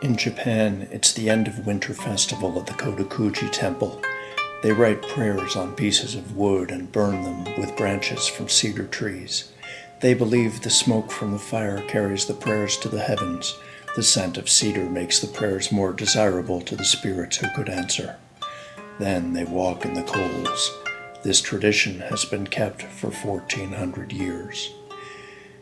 In Japan, it's the end of winter festival at the Kodokuji Temple. They write prayers on pieces of wood and burn them with branches from cedar trees. They believe the smoke from the fire carries the prayers to the heavens. The scent of cedar makes the prayers more desirable to the spirits who could answer. Then they walk in the coals. This tradition has been kept for 1400 years.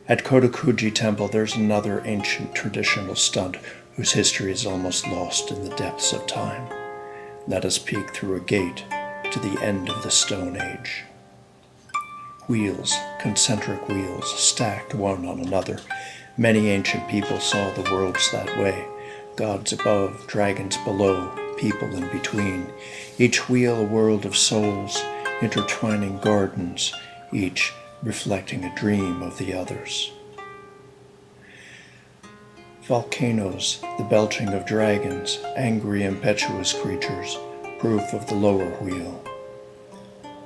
At Kodokuji Temple, there's another ancient traditional stunt whose history is almost lost in the depths of time. Let us peek through a gate to the end of the Stone Age. Wheels, concentric wheels, stacked one on another. Many ancient people saw the worlds that way. Gods above, dragons below, people in between. Each wheel a world of souls, intertwining gardens, each reflecting a dream of the others. Volcanoes, the belching of dragons, angry impetuous creatures, proof of the lower wheel.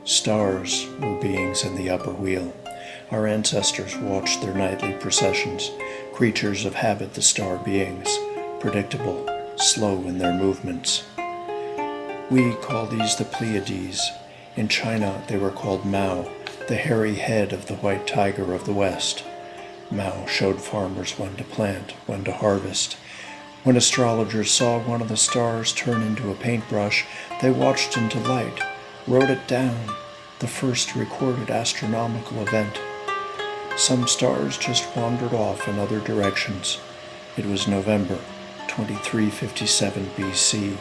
Stars were beings in the upper wheel. Our ancestors watched their nightly processions, creatures of habit the star beings, predictable, slow in their movements. We call these the Pleiades. In China they were called Mao, the hairy head of the white tiger of the West. Mao showed farmers when to plant, when to harvest. When astrologers saw one of the stars turn into a paintbrush, they watched into light, wrote it down, the first recorded astronomical event. Some stars just wandered off in other directions. It was November 2357 BC.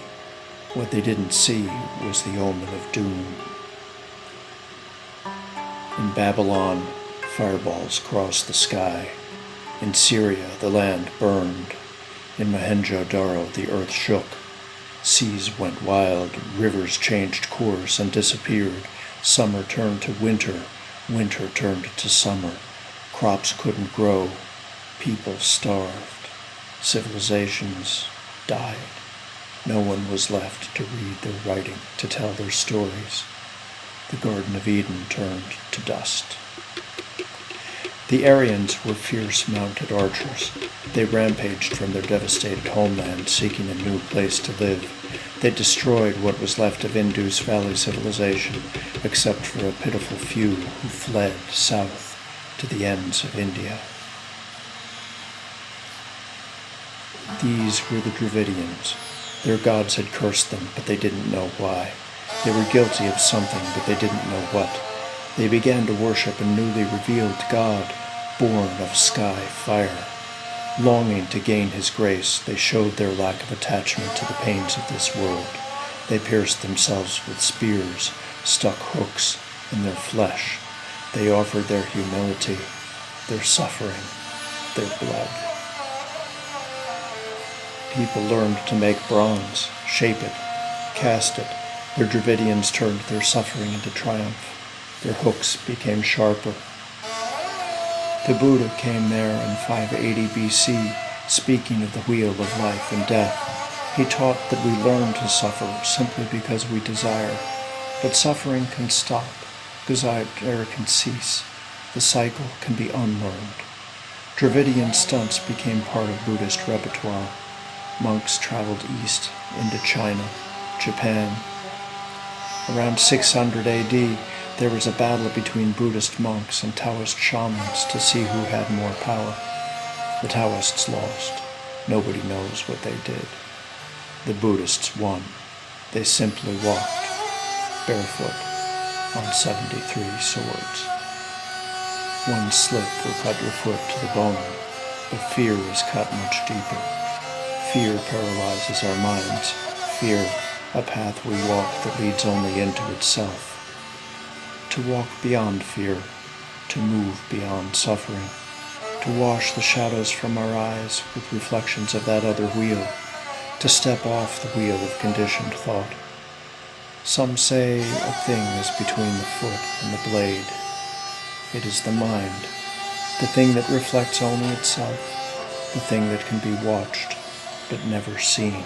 What they didn't see was the omen of doom. In Babylon, fireballs crossed the sky. In Syria, the land burned. In Mohenjo-daro, the earth shook. Seas went wild, rivers changed course and disappeared. Summer turned to winter, winter turned to summer. Crops couldn't grow, people starved. Civilizations died. No one was left to read their writing, to tell their stories. The Garden of Eden turned to dust. The Aryans were fierce mounted archers. They rampaged from their devastated homeland, seeking a new place to live. They destroyed what was left of Indus Valley civilization, except for a pitiful few who fled south to the ends of India. These were the Dravidians. Their gods had cursed them, but they didn't know why. They were guilty of something, but they didn't know what. They began to worship a newly revealed God, born of sky fire. Longing to gain his grace, they showed their lack of attachment to the pains of this world. They pierced themselves with spears, stuck hooks in their flesh. They offered their humility, their suffering, their blood. People learned to make bronze, shape it, cast it. Their Dravidians turned their suffering into triumph. Their hooks became sharper. The Buddha came there in 580 BC, speaking of the wheel of life and death. He taught that we learn to suffer simply because we desire. But suffering can stop, desire can cease. The cycle can be unlearned. Dravidian stunts became part of Buddhist repertoire. Monks traveled east into China, Japan. Around 600 AD, there was a battle between Buddhist monks and Taoist shamans to see who had more power. The Taoists lost. Nobody knows what they did. The Buddhists won. They simply walked, barefoot, on 73 swords. One slip will cut your foot to the bone, but fear is cut much deeper. Fear paralyzes our minds. Fear, a path we walk that leads only into itself. To walk beyond fear, to move beyond suffering, to wash the shadows from our eyes with reflections of that other wheel, to step off the wheel of conditioned thought. Some say a thing is between the foot and the blade. It is the mind, the thing that reflects only itself, the thing that can be watched but never seen.